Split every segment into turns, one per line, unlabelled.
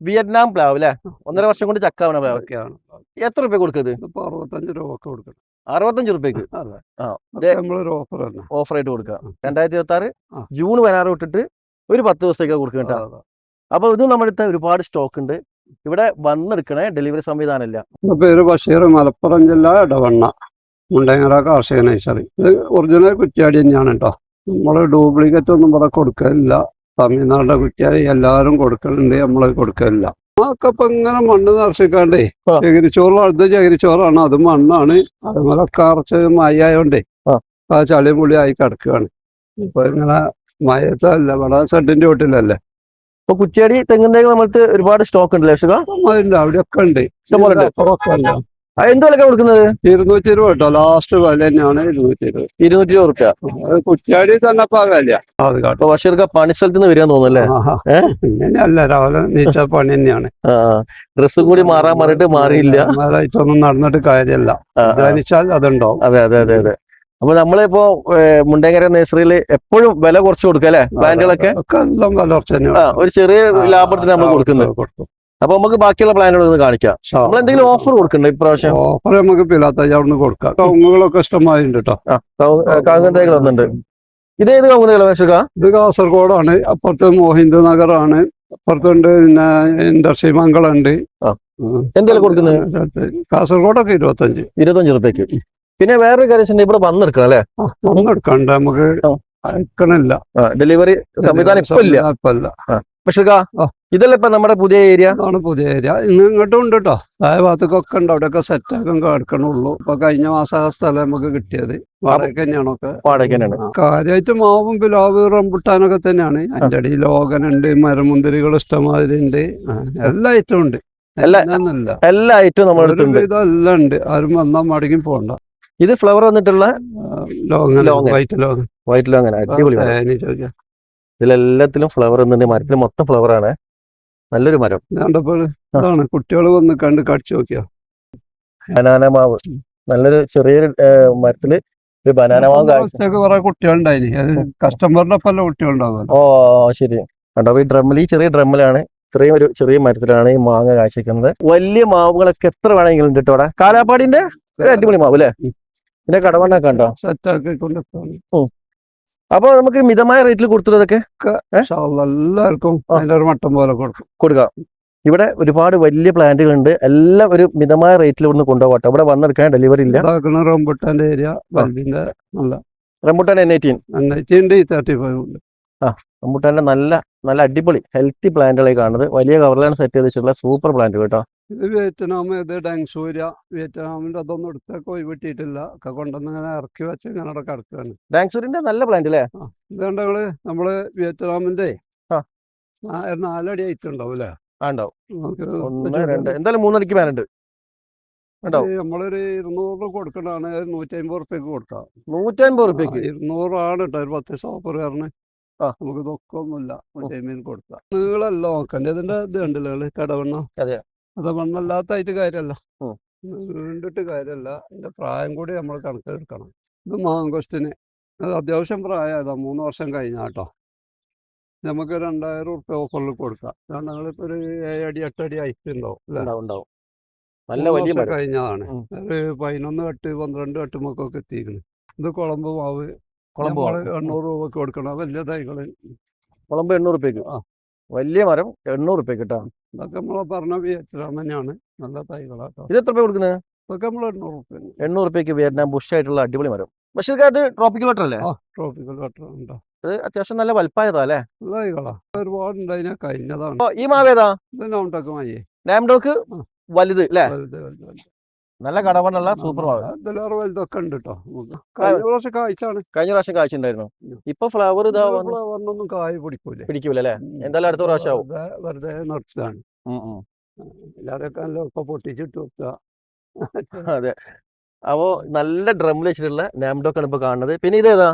Vietnam പ്ലാവ് അല്ലേ? 1.5 വർഷം കൊണ്ട് ചക്കാവണ പ്ലാവ്.
ഒക്കെയാണ്.
എത്ര രൂപ കൊടുക്കത്?
ഇതിപ്പോ 65 രൂപ ഒക്കെ കൊടുക്കണം.
65 രൂപയ്ക്ക്
അതെ.
ആ
നമ്മളൊരു ഓഫർ തന്നെ.
ഓഫറായിട്ട് കൊടുക്കുക. 2026
ആ.
ജൂൺ 16 തൊട്ടിട്ട് ഒരു 10 ദിവസത്തേക്ക് കൊടുക്കുക കേട്ടോ. അപ്പൊ ഇത് നമ്മുടെ അടുത്ത് ഒരുപാട് സ്റ്റോക്ക് ഉണ്ട്. ഇവിടെ വന്നെടുക്കണേ, ഡെലിവറി സംവിധാനമില്ല.
പേര് ബഷീർ, മലപ്പുറം ജില്ല, ഇടവണ്ണ, മുണ്ടങ്ങര കാർഷിക നഴ്സറി. ഇത് ഒറിജിനൽ കുറ്റ്യാടി തന്നെയാണ് കേട്ടോ. നമ്മള് ഡ്യൂപ്ലിക്കേറ്റ് ഒന്നും ഇവിടെ കൊടുക്കലില്ല. തമിഴ്നാടിന്റെ കുറ്റ്യാടി എല്ലാവരും കൊടുക്കലുണ്ട്, നമ്മള് കൊടുക്കലില്ല. ഒക്കെ ഇപ്പൊ ഇങ്ങനെ മണ്ണ് നിറച്ചിക്കാണ്ടേ ചകിരിച്ചോറ്, അടുത്ത ചകിരിച്ചോറാണ്, അത് മണ്ണാണ്. അതുപോലെ കറച്ച് മഴയായോണ്ടേ ആ ചളി പുളി ആയി കിടക്കുകയാണ്. ഇപ്പൊ ഇങ്ങനെ മഴയത്തല്ല, ഇവിടെ ഷെഡിന്റെ വീട്ടിലല്ലേ.
ഇപ്പൊ കുറ്റ്യാടി തെങ്ങിന്റെ നമ്മൾക്ക് ഒരുപാട് സ്റ്റോക്ക് ഉണ്ട്.
അതില്ല, അവിടെയൊക്കെ ഉണ്ട്.
എന്ത് വിലക്കാ കൊടുക്കുന്നത്?
220 കേട്ടോ, ലാസ്റ്റ് വില തന്നെയാണ് 220.
220 റുപ്യ.
കുറ്റ്യാടി തന്നെ വില. അത് കേട്ടോ,
ബഷീർക്ക് പണിസ്ഥലത്ത് നിന്ന് വരിക തോന്നുന്നല്ലേ?
ഇങ്ങനെയല്ല, രാവിലെ നീച്ച പണി തന്നെയാണ്.
ഡ്രസ്സും കൂടി മാറാൻ പറഞ്ഞിട്ട് മാറിയില്ല.
ഒന്നും നടന്നിട്ട് കാര്യമല്ല, ധ്യാനിച്ചാൽ അതുണ്ടാവും.
അതെ അതെ അതെ അതെ. അപ്പൊ നമ്മളിപ്പോ മുണ്ടേങ്കര നഴ്സറിയിൽ എപ്പോഴും വില കുറച്ച് കൊടുക്കുക അല്ലെ? പ്ലാന്റുകളൊക്കെ
എല്ലാം വില കുറച്ച് തന്നെയാണ്.
ഒരു ചെറിയ ലാഭത്തിന് നമ്മൾ കൊടുക്കുന്നത്. അപ്പൊ നമുക്ക് ബാക്കിയുള്ള പ്ലാനുകൾ ഒന്ന് കാണിക്കാം. നമ്മൾ എന്തെങ്കിലും ഓഫർ കൊടുക്കണ്ടോ ഇപ്രാവശ്യം?
ഓഫർ നമുക്ക് പിലാത്തയ്യാവിടുന്ന് കൊടുക്കാം. കവുങ്ങുകളൊക്കെ ഇഷ്ടമായിട്ടുണ്ട് കേട്ടോ.
കവുങ്ങ് തൈകൾ വന്നിട്ടുണ്ട്. ഇതേത് കവുങ്ങ് തൈകളാ?
ഇത് കാസർഗോഡാണ്. അപ്പുറത്ത് മോഹിന്ദ് നഗറാണ്. അപ്പുറത്തുണ്ട് പിന്നെ ഇൻഡസ്ട്രിമംഗളുണ്ട്.
എന്തെങ്കിലും കൊടുക്കുന്നത്?
കാസർഗോഡൊക്കെ 25
രൂപയ്ക്ക്. പിന്നെ വേറൊരു കാര്യം, ഇവിടെ വന്നെടുക്കണം അല്ലെ?
വന്നെടുക്കണ്ട, നമുക്ക് അയക്കണില്ല.
ഡെലിവറി സംവിധാനം ഇപ്പൊ ഇല്ല. പക്ഷേ ഇതല്ല ഇപ്പൊ നമ്മുടെ പുതിയ ഏരിയ.
അതാണ് പുതിയ ഏരിയ. ഇങ്ങോട്ടും ഉണ്ട് കേട്ടോ. താഴെ ഭാഗത്തൊക്കെ ഉണ്ട്. അവിടെയൊക്കെ സെറ്റ് ആക്കാൻ കിടക്കണുള്ളൂ. ഇപ്പൊ കഴിഞ്ഞ മാസം ആ സ്ഥലം നമുക്ക് കിട്ടിയത്. വാടക തന്നെയാണൊക്കെ. കാര്യമായിട്ട് മാവും പിലാവ് റംബുട്ടാനൊക്കെ തന്നെയാണ്. അതിന്റെ അടിയിൽ ലോകനുണ്ട്, മരമുന്തിരികൾ ഇഷ്ടമാതിരി ഉണ്ട്. എല്ലാ ഐറ്റവും ഉണ്ട്.
എല്ലാ ഐറ്റവും നമ്മുടെ
എല്ലാം ഉണ്ട്. ആരും വന്നാൽ മടങ്ങി പോകണ്ട.
ഇത് ഫ്ലവർ വന്നിട്ടുള്ള
വൈറ്റ് ലോങ്.
ചോദിക്കാം. ഇതിലെല്ലാത്തിലും ഫ്ലവർ വന്നിട്ടുണ്ട്. മരത്തിൽ മൊത്തം ഫ്ലവർ ആണ്. നല്ലൊരു മരം.
ഇതാണ് കുട്ടികൾ വന്ന് കണ്ട് കടിച്ചു നോക്കിയോ.
ബനാന മാവ്, നല്ലൊരു ചെറിയൊരു മരത്തില് ഒരു ബനാന മാവ്.
കുറെ കുട്ടികളുണ്ടായിന്. കസ്റ്റമറിന്റെ ഒപ്പം കുട്ടികളുണ്ടാവും.
ഓ ശരി. കണ്ടോ, ഈ ഡ്രമ്മിൽ, ഈ ചെറിയ ഡ്രമ്മിലാണ്, ചെറിയ മരത്തിലാണ് ഈ മാങ്ങ കാഴ്ചക്കുന്നത്. വലിയ മാവുകളൊക്കെ എത്ര വേണമെങ്കിലും ഉണ്ട് കേട്ടോ. കാലാപ്പാടിന്റെ അടിപൊളി മാവ് അല്ലേ? പിന്നെ കടവണ്ണൊക്കെ ഉണ്ടോ? അപ്പൊ നമുക്ക് മിതമായ റേറ്റിൽ കൊടുത്തതൊക്കെ
എല്ലാവർക്കും മട്ടം പോലെ
കൊടുക്കാം. ഇവിടെ ഒരുപാട് വലിയ പ്ലാന്റുകൾ ഉണ്ട്. എല്ലാം ഒരു മിതമായ റേറ്റിൽ ഒന്ന് കൊണ്ടുപോകട്ടെ. ഇവിടെ വന്നെടുക്കാൻ ഡെലിവറി ഇല്ല.
റംബുട്ടാന്റെ ഏരിയ,
റംബുട്ടാൻ N18
35 ഉണ്ട്.
റംബുട്ടാന്റെ നല്ല അടിപൊളി ഹെൽത്തി പ്ലാന്റുകളായി കാണുന്നത്. വലിയ കവറിലാണ് സെറ്റ് ചെയ്ത് വെച്ചിട്ടുള്ള സൂപ്പർ പ്ലാന്റ് കേട്ടോ.
ഇത് വിയറ്റ്നാം, ഇത് ഡാങ്സൂര്യ. വിയറ്റ്നാമിന്റെ അതൊന്നും എടുത്തൊക്കെ ഒഴിവിട്ടിട്ടില്ല. ഒക്കെ കൊണ്ടുവന്ന് ഇങ്ങനെ ഇറക്കി വെച്ച് ഇങ്ങനെ അവിടെ കിടക്കുകയാണ്.
ഡാങ്സൂരിന്റെ നല്ല പ്ലാന്റ് അല്ലേ?
ഇതുകൊണ്ട് നമ്മള് വിയറ്റ്നാമിന്റെ 4 അടി ഹൈറ്റ് ഉണ്ടാവും അല്ലേ?
ഉണ്ടാവും. 1, 2 എന്തായാലും 3 അടിക്ക് മേലുണ്ട്.
നമ്മളൊരു 200 കൊടുക്കണതാണ്. 150 റുപ്യക്ക് കൊടുക്കാം.
150 റുപ്യക്ക്
200 ആണ് കേട്ടോ. ഒരു 10 ഓഫർ കാരണം നമുക്ക് ഇതൊക്കൊന്നുമില്ല. 150 കൊടുക്കാം. നീളല്ല നോക്കണ്ടേ. ഇതിന്റെ ഇത് കണ്ടില്ല കടവണ്ണ. അത് മണ്ണല്ലാത്തായിട്ട് കാര്യമല്ല, നീണ്ടിട്ട് കാര്യമല്ല. അതിന്റെ പ്രായം കൂടി നമ്മൾ കണക്കെടുക്കണം. ഇത് മാങ്കോസ്റ്റിന് അത് അത്യാവശ്യം പ്രായമായതാ. 3 വർഷം കഴിഞ്ഞാട്ടോ. നമുക്ക് 2000 റുപ്യ ഓഫറിൽ കൊടുക്കാം. ഞങ്ങളിപ്പോ ഒരു 7 അടി 8 അടി ഹൈറ്റ് ഉണ്ടാവും.
നല്ല വലിയ
കഴിഞ്ഞതാണ്. ഒരു 11 കെട്ട് 12 കെട്ടുമൊക്കെ എത്തിയിരിക്കുന്നു. ഇത് കുളമ്പ് മാവ്. 800 രൂപക്ക് കൊടുക്കണം. വലിയ തൈകള്
കുളമ്പ് 800 റുപ്യക്ക്. വലിയ മരം 800 റുപ്യക്ക് കേട്ടോ.
ഇതൊക്കെ നമ്മളെ പറഞ്ഞ വിയറ്റ്നാം തന്നെയാണ്. നല്ല തൈകളാട്ടോ.
ഇത് എത്ര രൂപ കൊടുക്കുന്നത്?
ഇതൊക്കെ നമ്മൾ
800 റുപ്യക്ക് വിയറ്റ്നാം ബുഷ് ആയിട്ടുള്ള അടിപൊളി മരം. പക്ഷേ അത് ട്രോപ്പിക്കൽ വാട്ടർ അല്ലേ?
ട്രോപ്പിക്കൽ വാട്ടർ ഉണ്ടോ?
അത് അത്യാവശ്യം നല്ല വലുപ്പമായതാ അല്ലേ?
ഒരുപാടുണ്ടായി. കഴിഞ്ഞതാണ്.
ഈ മാവേതാ?
നാംഡോക്ക്
വലുത് അല്ലേ? നല്ല കടവണ്ണുള്ള സൂപ്പർ മാവ്.
വലുതൊക്കെ ഉണ്ട് കേട്ടോ. കഴിഞ്ഞ പ്രാവശ്യം
കാഴ്ച ഉണ്ടായിരുന്നു. ഇപ്പൊ ഫ്ലവർ
ഫ്ലവറിനൊന്നും കായ്
പിടിക്കൂല അല്ലേ? എന്തായാലും അടുത്ത പ്രാവശ്യം ആവും.
വെറുതെ നിർത്തതാണ്. എല്ലാവരെയൊക്കെ പൊട്ടിച്ചിട്ട് വെക്കുക.
അതെ. അപ്പോ നല്ല ഡ്രമ്മിൽ വെച്ചിട്ടുള്ള നാംഡോക്കാണ് ഇപ്പൊ കാണുന്നത്. പിന്നെ ഇതേതാ?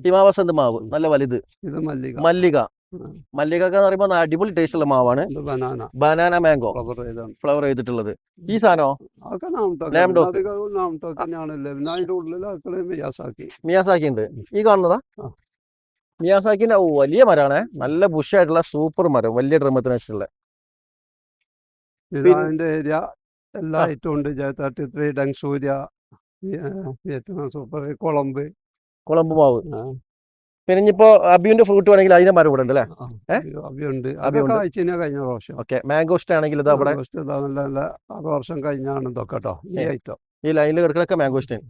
ഹിമാവസന്ത് മാവ്, നല്ല വലുത്.
ഇത്
മല്ലിക എന്ന് പറയുമ്പോൾ അടിപൊളി ടേസ്റ്റ് ഉള്ള മാവാണ്. ബനാന മാംഗോ ഫ്ലവർ ചെയ്തിട്ടുള്ളത്. ഈ സാധനോ? മിയാസാക്കി ഉണ്ട്. ഈ കാണുന്നതാ? മിയാസാക്കിന്റെ വലിയ മരമാണ്, നല്ല ബുഷായിട്ടുള്ള സൂപ്പർ മരം, വലിയ ഡ്രമ്മത്തിന് വെച്ചിട്ടുള്ള.
ഇത്
പിന്നെ
അതിന്റെ ഏരിയ എല്ലാ
ആ
ഐറ്റവും ഉണ്ട്. J33, ഡെങ്സൂര്യ, വിയറ്റ്നാം സൂപ്പർ, കുളമ്പ്.
കുളമ്പ് മാവ്.
ആ,
പിന്നെ ഇനിയിപ്പോ അബിയുടെ ഫ്രൂട്ട് വേണമെങ്കിൽ അതിന്റെ മരം ഇവിടെ ഉണ്ട് അല്ലേ?
ആ,
ഏഹ്
അവിയുണ്ട്. അതൊക്കെ
അബിയുണ്ട്.
കായ്ച്ചിനാ കഴിഞ്ഞ പ്രാവശ്യം.
ഓക്കെ, മാംഗോസ്റ്റ് ആണെങ്കിൽ ഇത് അവിടെ
ആഗസ്റ്റ് ഇതാ നല്ല നല്ല 6 വർഷം കഴിഞ്ഞാണ് ഇതൊക്കെ കേട്ടോ ഈ ഐറ്റം.
ഈ ലൈനിൽ കിടക്കുന്നൊക്കെ മാംഗോസ്റ്റീൻ.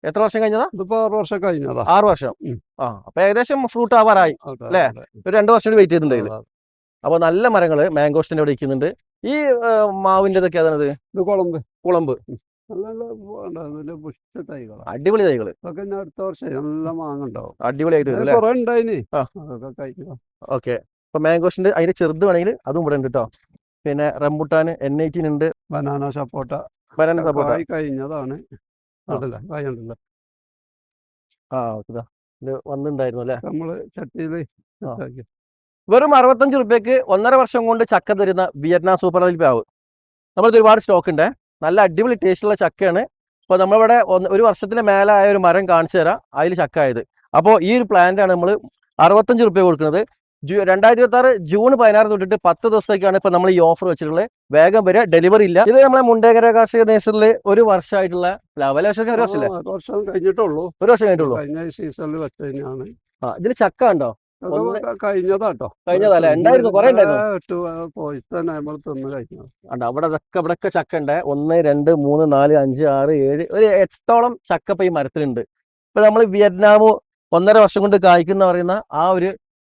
എത്ര വർഷം കഴിഞ്ഞതാ?
ഇതിപ്പോ 6 വർഷം കഴിഞ്ഞതാ.
6 വർഷം.
ഉം.
ആ, അപ്പൊ ഏകദേശം ഫ്രൂട്ട് ആവാറായി
അതെ
അല്ലേ?
അതെ
ഒരു 2 വർഷം കൂടി വെയിറ്റ് ചെയ്തിട്ടുണ്ടെങ്കിൽ.
അതെ.
അപ്പൊ നല്ല മരങ്ങള് മാംഗോസ്റ്റിന്റെ ഇവിടെ ഇരിക്കുന്നുണ്ട്. ഈ മാവിന്റെതൊക്കെ അതാണത്
ഇത് കുളമ്പ്.
കുളമ്പ്.
നല്ല നല്ല പുഷ്പ തൈകളാ.
അടിപൊളി തൈകള്,
അതൊക്കെ ഇനി അടുത്ത വർഷം നല്ല മാങ്ങ ഉണ്ടാവും.
അടിപൊളിയായിട്ട് വരും അല്ലേ?
കുറെ ഉണ്ടായിനി,
ആ
അതൊക്കെ കഴിഞ്ഞു.
ഓക്കെ. അപ്പൊ മാംഗോസ്റ്റിന്റെ അതിന്റെ ചെറുത് വേണമെങ്കിൽ അതും ഇവിടെ ഉണ്ട് കേട്ടോ. പിന്നെ റംബുട്ടാൻ N18 ഉണ്ട്,
ബനാന സപ്പോട്ട
ബനാന സപ്പോട്ട.
കായ് കഴിഞ്ഞതാണ്.
ആ
അതല്ല കായ ഉണ്ടല്ലോ,
ആ ഓക്കെ, ഇത് വന്നിട്ടുണ്ടായിരുന്നു അല്ലേ?
നമ്മള് ചട്ടിയില്
ആ.
ഇതാക്കി.
വെറും 65 റുപ്യക്ക് 1.5 വർഷം കൊണ്ട് ചക്ക തരുന്ന വിയറ്റ്നാം സൂപ്പർ അലിൽ പ്ലാവ് നമ്മൾക്ക് ഒരുപാട് സ്റ്റോക്ക് ഉണ്ട്. നല്ല അടിപൊളി ടേസ്റ്റുള്ള ചക്കയാണ്. അപ്പോൾ നമ്മളിവിടെ ഒരു വർഷത്തിന് മേലെ ആയ ഒരു മരം കാണിച്ചു തരാം, അതിൽ ചക്ക ആയത്. അപ്പോൾ ഈ ഒരു പ്ലാന്റ് ആണ് നമ്മൾ 65 റുപ്യ കൊടുക്കുന്നത്. 2026 ജൂൺ 16 തൊട്ടിട്ട് 10 ദിവസത്തേക്കാണ് ഇപ്പൊ നമ്മൾ ഈ ഓഫർ വെച്ചിട്ടുള്ളത്. വേഗം വരിക, ഡെലിവറി ഇല്ല. ഇത് നമ്മളെ മുണ്ടേക്കര കാർഷിക നേഴ്സറിൽ ഒരു വർഷമായിട്ടുള്ള പ്ലാവ് അല്ലെ? ഒരു വർഷമല്ലേ?
വർഷം കഴിഞ്ഞിട്ടുള്ളൂ.
ഒരു വർഷം കഴിഞ്ഞിട്ടുള്ളൂ.
കഴിഞ്ഞ സീസണിൽ വെച്ച് തന്നെയാണ്.
ആ, ഇതിൽ ചക്ക ഉണ്ടോ?
കഴിഞ്ഞതാട്ടോ.
കഴിഞ്ഞതല്ലേ? ഉണ്ടായിരുന്നു, കുറെ ഉണ്ടായിരുന്നു.
പോയി തന്നെ നമ്മൾ തിന്ന് കഴിഞ്ഞു.
ഉണ്ട് അവിടെ ഇവിടൊക്കെ ചക്ക ഉണ്ട്. 1, 2, 3, 4, 5, 6, 7 ഒരു 8ഓളം ചക്ക ഇപ്പൊ ഈ മരത്തിലുണ്ട്. ഇപ്പൊ നമ്മൾ വിയറ്റ്നാം 1.5 വർഷം കൊണ്ട് കായ്ക്കുന്ന പറയുന്ന ആ ഒരു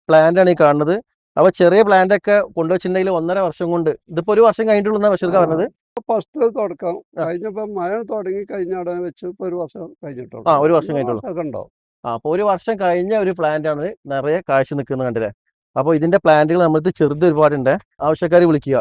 പ്ലാന്റ് ആണ് ഈ കാണുന്നത്. അപ്പൊ ചെറിയ പ്ലാന്റ് ഒക്കെ കൊണ്ടുവച്ചിട്ടുണ്ടെങ്കിൽ 1.5 വർഷം കൊണ്ട്, ഇതിപ്പോ ഒരു വർഷം കഴിഞ്ഞിട്ടുള്ള ബഷീർക്ക പറഞ്ഞത്.
ഫസ്റ്റ് തുടക്കം
ആ.
കഴിഞ്ഞപ്പോ മഴ തുടങ്ങി കഴിഞ്ഞ ഉടനെ വെച്ച് ഇപ്പൊ ഒരു വർഷം കഴിഞ്ഞിട്ടുള്ളൂ.
ആ, ഒരു വർഷം കഴിഞ്ഞിട്ടുള്ളൂ.
ഒക്കെ ഉണ്ടാവും.
ആ, അപ്പൊ ഒരു വർഷം കഴിഞ്ഞ ഒരു പ്ലാന്റ് ആണ് നിറയെ കാഴ്ച നിൽക്കുന്നത് കണ്ടില്ലേ? അപ്പൊ ഇതിന്റെ പ്ലാന്റുകൾ നമ്മൾക്ക് ചെറുത് ഒരുപാടുണ്ട്. ആവശ്യക്കാർ വിളിക്കുക.